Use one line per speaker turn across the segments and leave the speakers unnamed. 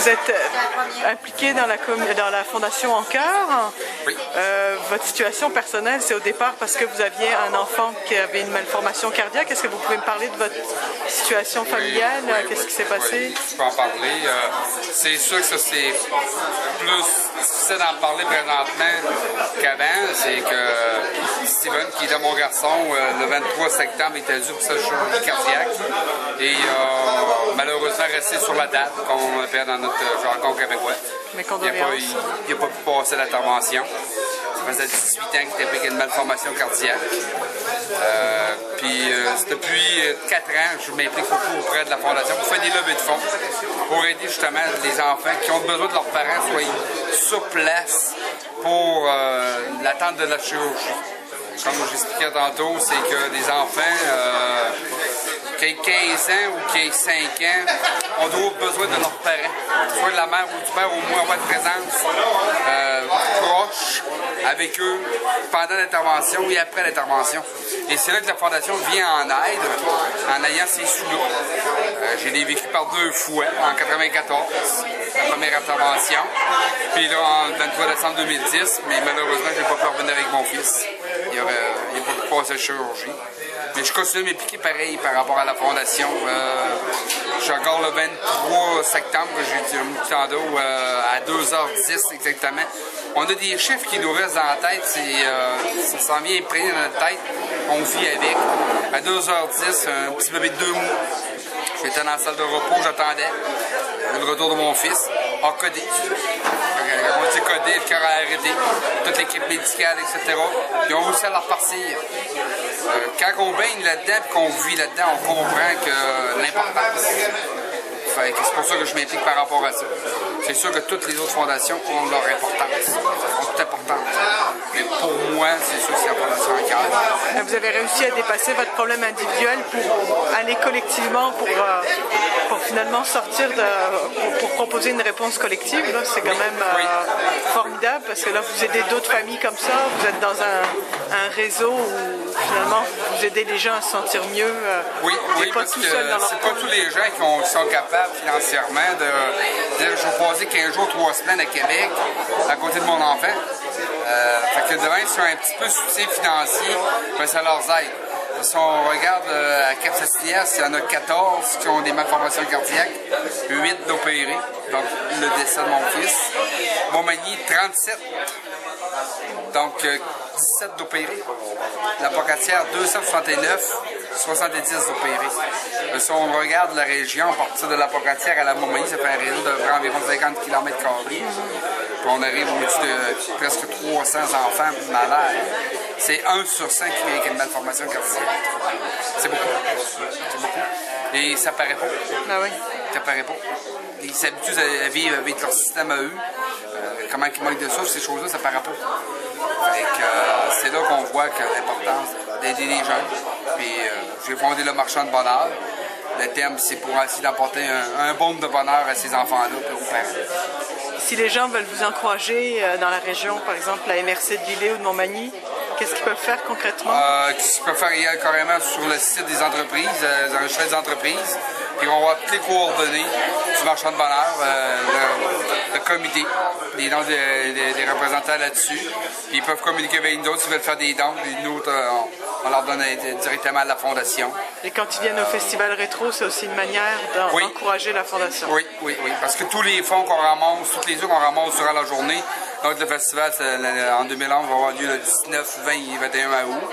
vous êtes impliqué dans la Fondation En Cœur.
Oui.
Votre situation personnelle, c'est au départ parce que vous aviez un enfant qui avait une malformation cardiaque. Est-ce que vous pouvez me parler de votre situation familiale? Qu'est-ce qui s'est passé?
Oui, je peux en parler. C'est sûr que ça, c'est plus difficile d'en parler présentement qu'avant. C'est que Steven, qui était mon garçon, le 23 septembre, était dû pour sa chirurgie cardiaque. Et malheureusement resté sur la date qu'on fait dans notre jargon québécois.
Mes condoléances.
Il n'a pas pu passer l'intervention. Ça faisait 18 ans qu'il était pris avec une malformation cardiaque. Puis depuis 4 ans, je m'implique beaucoup auprès de la Fondation pour faire des levées de fonds pour aider justement les enfants qui ont besoin de leurs parents soient sur place pour l'attente de la chirurgie. Comme j'expliquais tantôt, c'est que des enfants qui aient 15 ans ou qui aient 5 ans ont toujours besoin de leurs parents, soit de la mère ou du père, au moins avoir de présence proche avec eux pendant l'intervention et après l'intervention. Et c'est là que la Fondation vient en aide en ayant ces sous-là. Je l'ai vécu par 2 fois, en 1994, la première intervention, puis là en 23 décembre 2010, mais malheureusement je n'ai pas pu revenir avec mon fils. Il n'a pas pu passer la chirurgie. Mais je continue à m'impliquer pareil par rapport à la Fondation. Je suis encore le 23 septembre, j'ai dit tantôt, à 2h10 exactement. On a des chiffres qui nous restent dans la tête, ça s'en vient imprégné dans notre tête, on vit avec. À 2h10, un petit bébé de 2 mois. J'étais dans la salle de repos, j'attendais le retour de mon fils, a codé. On dit codé, le cœur a arrêté, toute l'équipe médicale, etc. Ils ont réussi à la repartir. Quand on baigne là-dedans et qu'on vit là-dedans, on comprend que l'importance. C'est pour ça que je m'implique par rapport à ça. C'est sûr que toutes les autres fondations ont leur importance, sont toutes importantes. Mais pour moi, c'est sûr que c'est la Fondation En Cœur.
Vous avez réussi à dépasser votre problème individuel pour aller collectivement, pour finalement sortir pour proposer une réponse collective. C'est quand même formidable parce que là, vous aidez d'autres familles comme ça. Vous êtes dans un réseau où finalement vous aidez les gens à se sentir mieux.
Oui, parce que c'est pas tous les gens qui sont capables financièrement de dire je vais passer 15 jours, 3 semaines à Québec à côté de mon enfant. Fait que demain, sur un petit peu de soutien financier, ben, ça leur aide. Si on regarde à Cap-Saint-Cyr, il y en a 14 qui ont des malformations cardiaques, 8 d'opérés, donc le décès de mon fils. Montmagny, 37. Donc 17 d'opérés. La Pocatière, 269, 70 d'opérés. Si on regarde la région, à partir de la Pocatière à la Montmagny, ça fait un réseau d'environ 50 km². Puis on arrive au-dessus de presque 300 enfants malades. C'est 1 sur 5 qui vit avec une malformation cardiaque. C'est beaucoup. C'est beaucoup. Et ça paraît pas.
Ah oui.
Ça paraît pas. Ils s'habituent à vivre avec leur système à eux. Comment ils manquent de souffle, ces choses-là, ça paraît pas. C'est là qu'on voit que l'importance d'aider les jeunes. Puis j'ai fondé le Marchand de bonheur. Le thème, c'est pour essayer d'apporter un baume de bonheur à ces enfants-là et aux parents.
Si les gens veulent vous encourager dans la région, par exemple la MRC de Lilley ou de Montmagny, qu'est-ce qu'ils peuvent faire concrètement?
Ils peuvent faire carrément sur le site des entreprises, dans le chemin des entreprises. Puis on va voir toutes les coordonnées du Marchand de bonheur, le comité, les noms des représentants là-dessus. Puis ils peuvent communiquer avec nous autres s'ils veulent faire des dons. Puis nous, on leur donne directement à la Fondation. Et
quand ils viennent au Festival Rétro, c'est aussi une manière d'encourager la Fondation?
Oui, parce que tous les fonds qu'on ramasse, toutes les œufs qu'on ramasse durant la journée, donc le festival en 2011 va avoir lieu le 19, 20 et 21 août,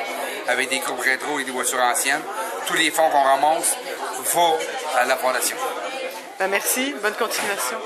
avec des groupes rétro et des voitures anciennes. Tous les fonds qu'on ramasse vont à la Fondation.
Merci, bonne continuation.